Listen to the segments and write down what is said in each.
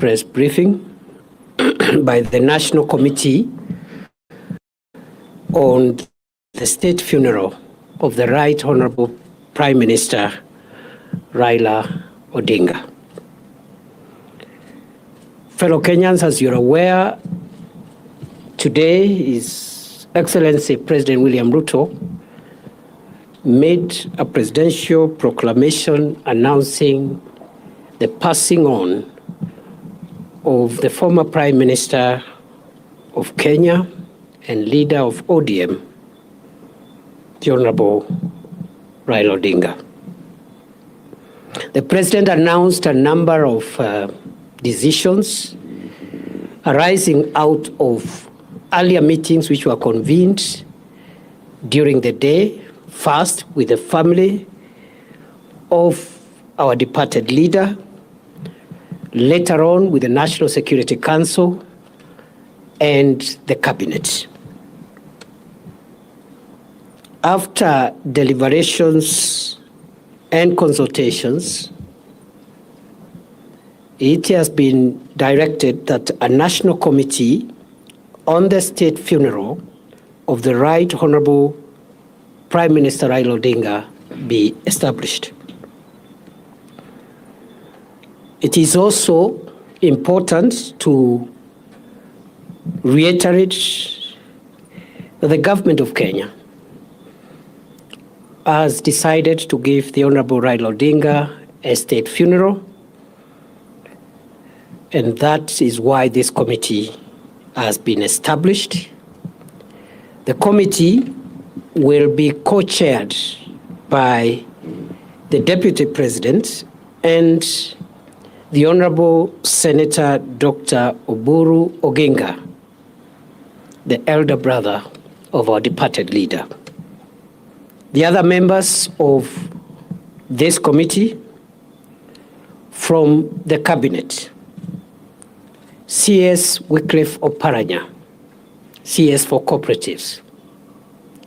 press briefing by the National Committee on the state funeral of the Right Honorable Prime Minister Raila Odinga. Fellow Kenyans, as you're aware, today His Excellency President William Ruto made a presidential proclamation announcing the passing on of the former Prime Minister of Kenya and leader of ODM, the Honorable Raila Odinga. The President announced a number of decisions arising out of earlier meetings which were convened during the day, first with the family of our departed leader, later on with the National Security Council and the Cabinet. After deliberations and consultations, it has been directed that a national committee on the state funeral of the Right Honorable Prime Minister Raila Odinga be established. It is also important to reiterate that the government of Kenya has decided to give the Honorable Raila Odinga a state funeral, and that is why this committee has been established. The committee will be co-chaired by the Deputy President and the Honorable Senator Dr. Oburu Oginga, the elder brother of our departed leader. The other members of this committee from the Cabinet: CS Wycliffe Oparanya, CS for Cooperatives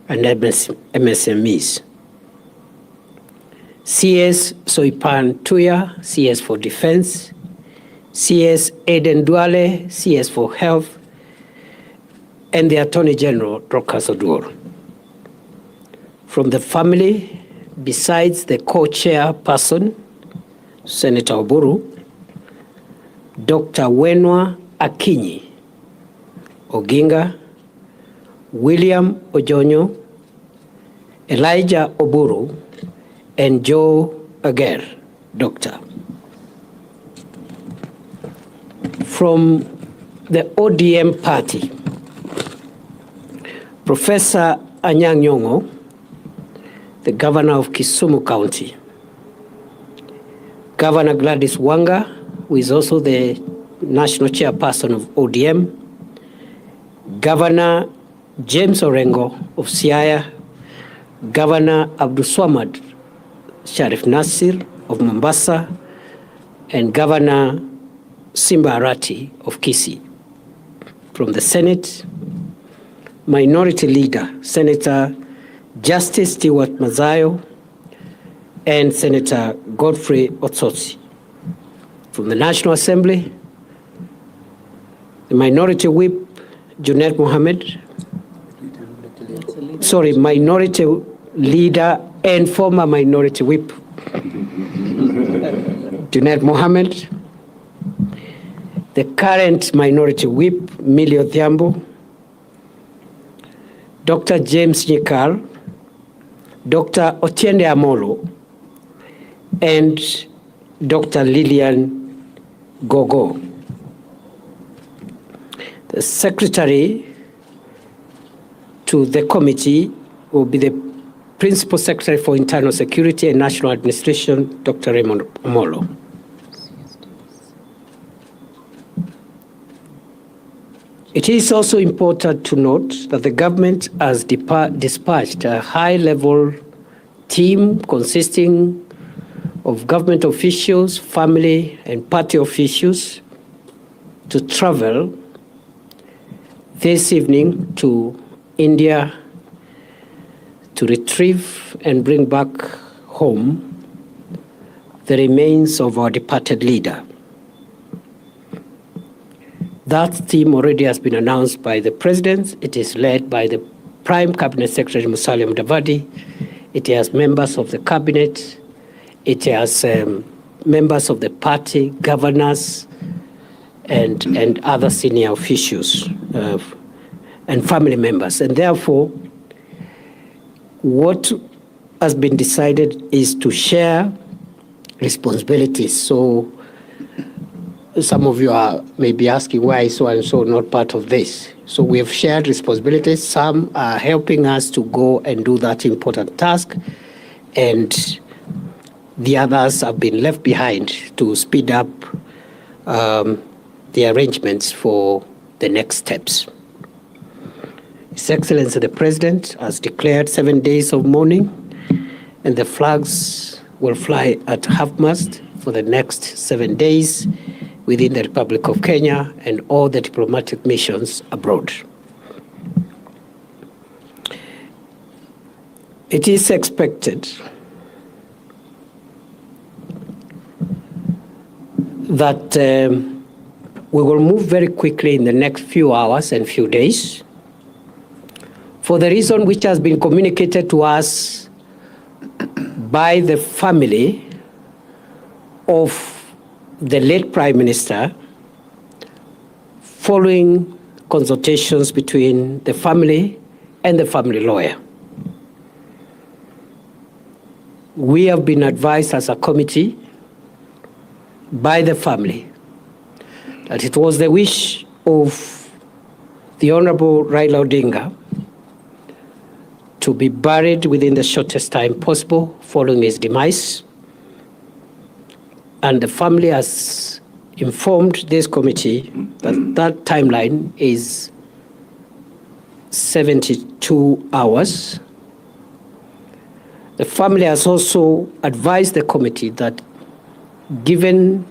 and MSMEs. CS Soipan Tuya, CS for Defense. CS Eden Duale, CS for Health. And the Attorney General, Dorcas Oduor. From the family, besides the co-chairperson, Senator Oburu, Dr. Wenwa Akinyi Oginga, William Ojonyo, Elijah Oburu, and Joe Ager, Doctor. From the ODM party, Professor Anyang' Nyong'o, the Governor of Kisumu County, Governor Gladys Wanga, who is also the National Chairperson of ODM, Governor James Orengo of Siaya, Governor Abdulswamad Sharif Nasir of Mombasa, and Governor Simba Arati of Kisii. From the Senate, Minority Leader Senator Justice Stewart Mazayo and Senator Godfrey Otsotsi. From the National Assembly, the Minority Whip Junet Mohammed, Minority Leader and former Minority Whip Junet Mohammed, the current Minority Whip Millie Odhiambo, Dr. James Nyikal, Dr. Otiende Amolo, and Dr. Lillian Gogo. The secretary to the committee will be the Principal Secretary for Internal Security and National Administration, Dr. Raymond Omolo. It is also important to note that the government has dispatched a high-level team consisting of government officials, family, and party officials to travel this evening to India to retrieve and bring back home the remains of our departed leader. That team already has been announced by the President. It is led by the Prime Cabinet Secretary Musalia Mudavadi. It has members of the Cabinet. It has members of the party, governors, and other senior officials and family members. And therefore, what has been decided is to share responsibilities. So some of you may be asking why so and so not part of this. So we have shared responsibilities. Some are helping us to go and do that important task, and the others have been left behind to speed up the arrangements for the next steps. His Excellency the President has declared 7 days of mourning, and the flags will fly at half-mast for the next 7 days within the Republic of Kenya and all the diplomatic missions abroad. It is expected that we will move very quickly in the next few hours and few days for the reason which has been communicated to us by the family of the late Prime Minister following consultations between the family and the family lawyer. We have been advised as a committee by the family that it was the wish of the Honorable Raila Odinga to be buried within the shortest time possible following his demise. And the family has informed this committee that that timeline is 72 hours. The family has also advised the committee that given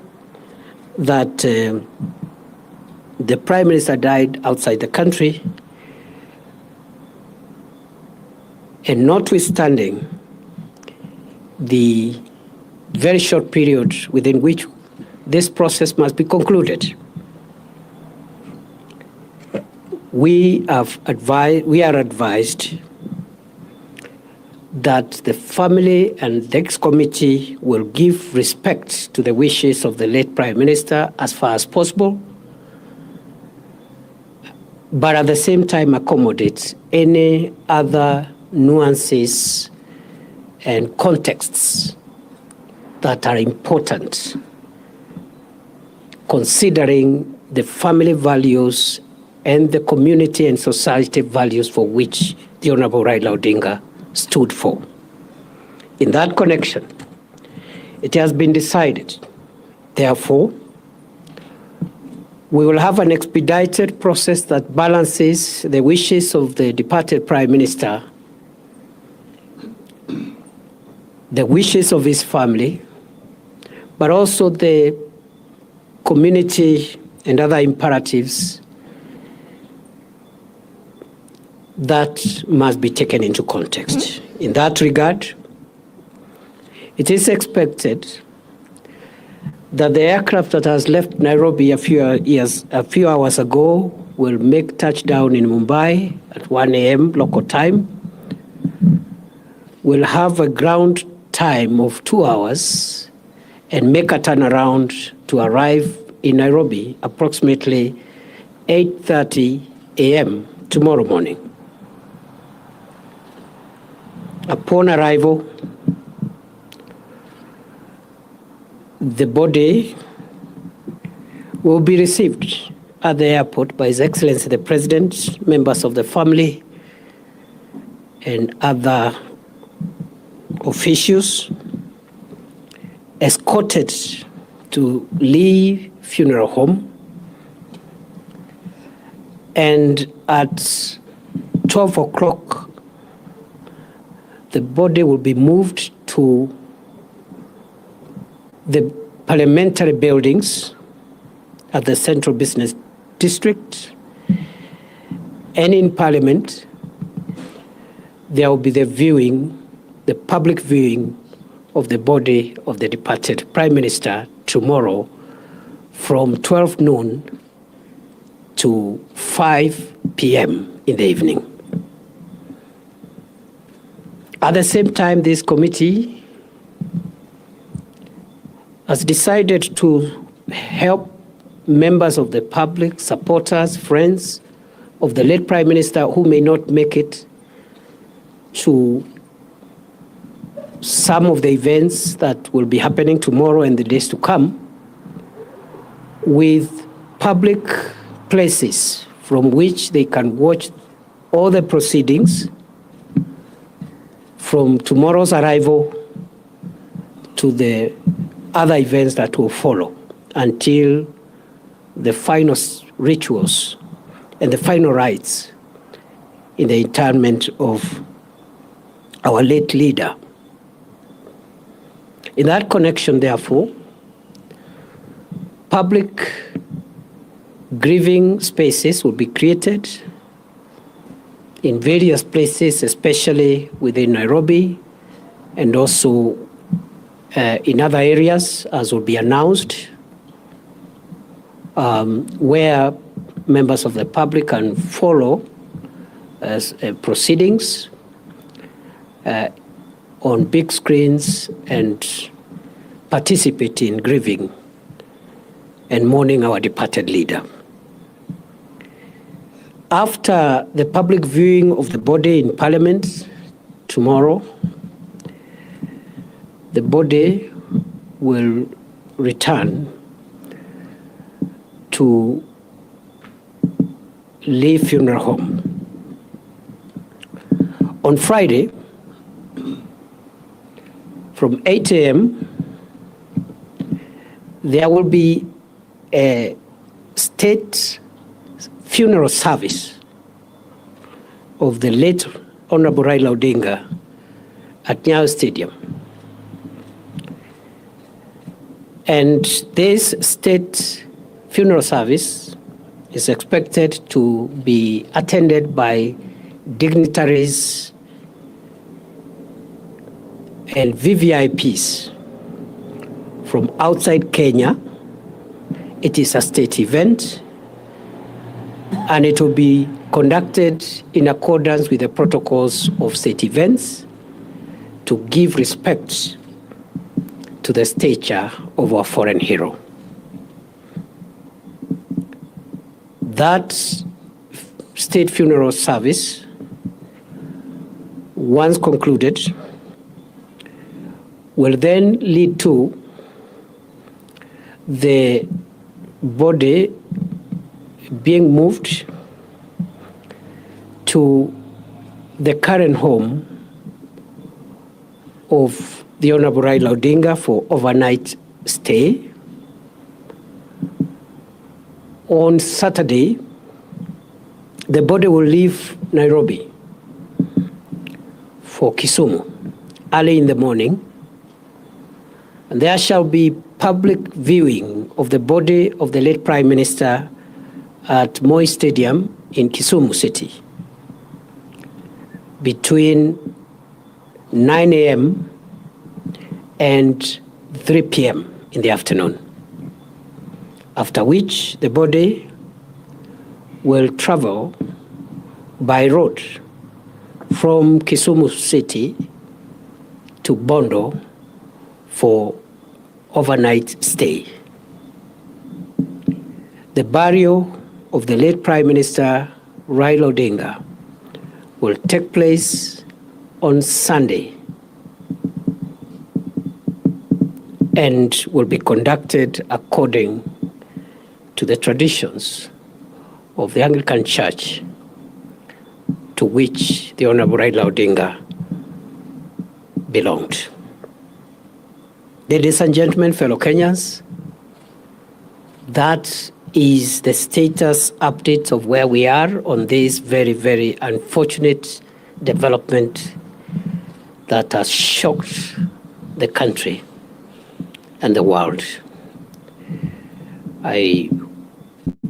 that the Prime Minister died outside the country, and notwithstanding the very short period within which this process must be concluded, we are advised that the family and the ex-committee will give respect to the wishes of the late Prime Minister as far as possible, but at the same time accommodate any other nuances and contexts that are important, considering the family values and the community and society values for which the Honorable Raila Odinga stood for. In that connection, it has been decided, therefore, we will have an expedited process that balances the wishes of the departed Prime Minister, the wishes of his family, but also the community and other imperatives that must be taken into context. In that regard, it is expected that the aircraft that has left Nairobi a few hours ago will make touchdown in Mumbai at 1 a.m. local time. We'll have a ground time of 2 hours and make a turnaround to arrive in Nairobi approximately 8:30 a.m. tomorrow morning. Upon arrival, the body will be received at the airport by His Excellency the President, members of the family, and other officials, escorted to Lee Funeral Home, and at 12 o'clock, the body will be moved to the parliamentary buildings at the Central Business District, and in Parliament, there will be the public viewing of the body of the departed Prime Minister tomorrow from 12 noon to 5 p.m. in the evening. At the same time, this committee has decided to help members of the public, supporters, friends of the late Prime Minister who may not make it to some of the events that will be happening tomorrow and the days to come, with public places from which they can watch all the proceedings from tomorrow's arrival to the other events that will follow until the final rituals and the final rites in the interment of our late leader. In that connection, therefore, public grieving spaces will be created in various places, especially within Nairobi, and also in other areas, as will be announced, where members of the public can follow proceedings on big screens and participate in grieving and mourning our departed leader. After the public viewing of the body in Parliament tomorrow, the body will return to Lee Funeral Home. On Friday, from 8 a.m., there will be a state funeral service of the late Honorable Raila Odinga at Nyayo Stadium. And this state funeral service is expected to be attended by dignitaries and VVIPs from outside Kenya. It is a state event, and it will be conducted in accordance with the protocols of state events to give respect to the stature of our foreign hero. That state funeral service, once concluded, will then lead to the body being moved to the current home of the Honorable Raila Odinga for overnight stay. On Saturday, the body will leave Nairobi for Kisumu early in the morning, and there shall be public viewing of the body of the late Prime Minister at Moi Stadium in Kisumu City between 9 a.m. and 3 p.m. in the afternoon, after which the body will travel by road from Kisumu City to Bondo for overnight stay. The burial of the late Prime Minister Raila Odinga will take place on Sunday and will be conducted according to the traditions of the Anglican Church to which the Honorable Raila Odinga belonged. Ladies and gentlemen, fellow Kenyans, that is the status update of where we are on this very, very unfortunate development that has shocked the country and the world. I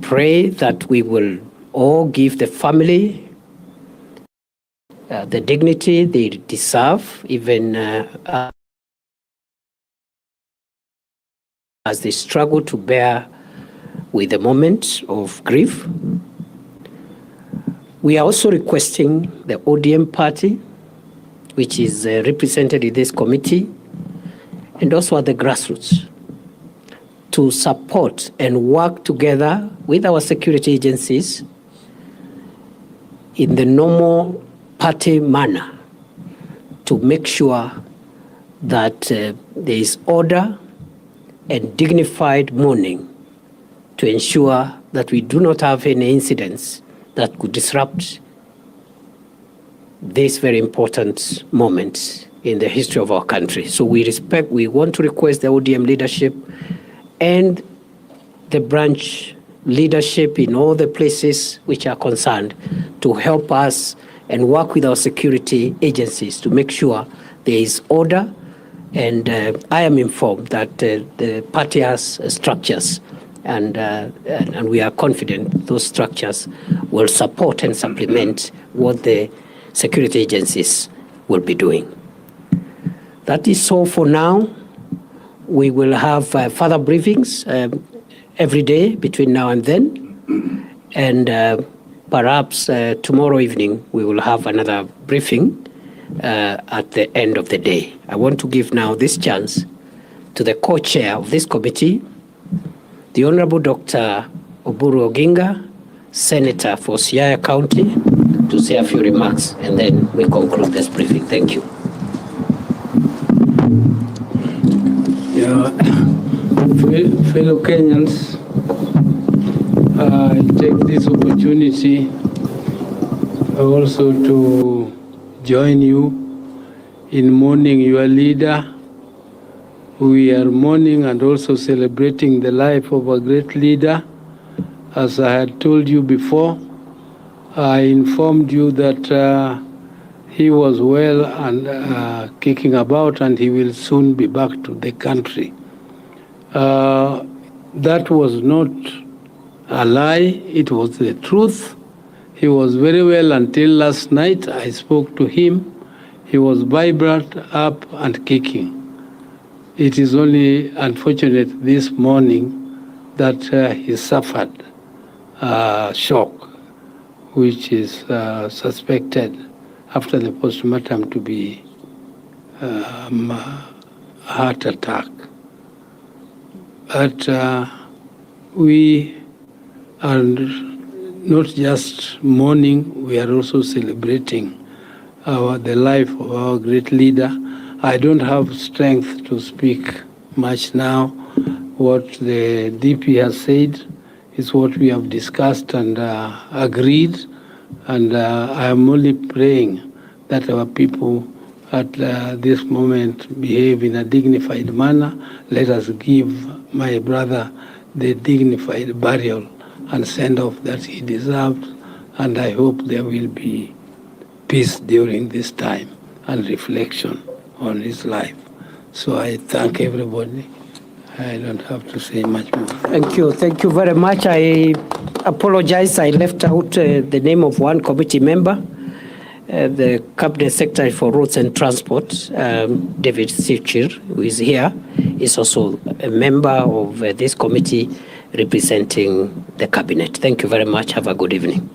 pray that we will all give the family the dignity they deserve, even as they struggle to bear with the moment of grief. We are also requesting the ODM party, which is represented in this committee, and also at the grassroots, to support and work together with our security agencies in the normal party manner to make sure that there is order and dignified mourning to ensure that we do not have any incidents that could disrupt this very important moment in the history of our country. So we want to request the ODM leadership and the branch leadership in all the places which are concerned to help us and work with our security agencies to make sure there is order. And I am informed that the party has structures, and we are confident those structures will support and supplement what the security agencies will be doing. That is all for now. We will have further briefings every day between now and then, and perhaps tomorrow evening we will have another briefing at the end of the day. I want to give now this chance to the co-chair of this committee, the Honorable Dr. Oburu Oginga, Senator for Siaya County, to say a few remarks, and then we conclude this briefing. Thank you. Fellow Kenyans, I take this opportunity also to join you in mourning your leader. We are mourning and also celebrating the life of a great leader. As I had told you before, I informed you that he was well and kicking about, and he will soon be back to the country. That was not a lie, it was the truth. He was very well until last night. I spoke to him. He was vibrant, up and kicking. It is only unfortunate this morning that he suffered shock, which is suspected after the postmortem to be heart attack. But we are not just mourning, we are also celebrating the life of our great leader. I don't have strength to speak much now. What the DP has said is what we have discussed and agreed, and I am only praying that our people at this moment behave in a dignified manner. Let us give my brother the dignified burial and send off that he deserved, and I hope there will be peace during this time and reflection on his life. So I thank everybody. I don't have to say much more. Thank you very much. I apologize, I left out the name of one committee member, the Cabinet Secretary for Roads and Transport, David Sichir, who is here, is also a member of this committee representing the Cabinet. Thank you very much. Have a good evening.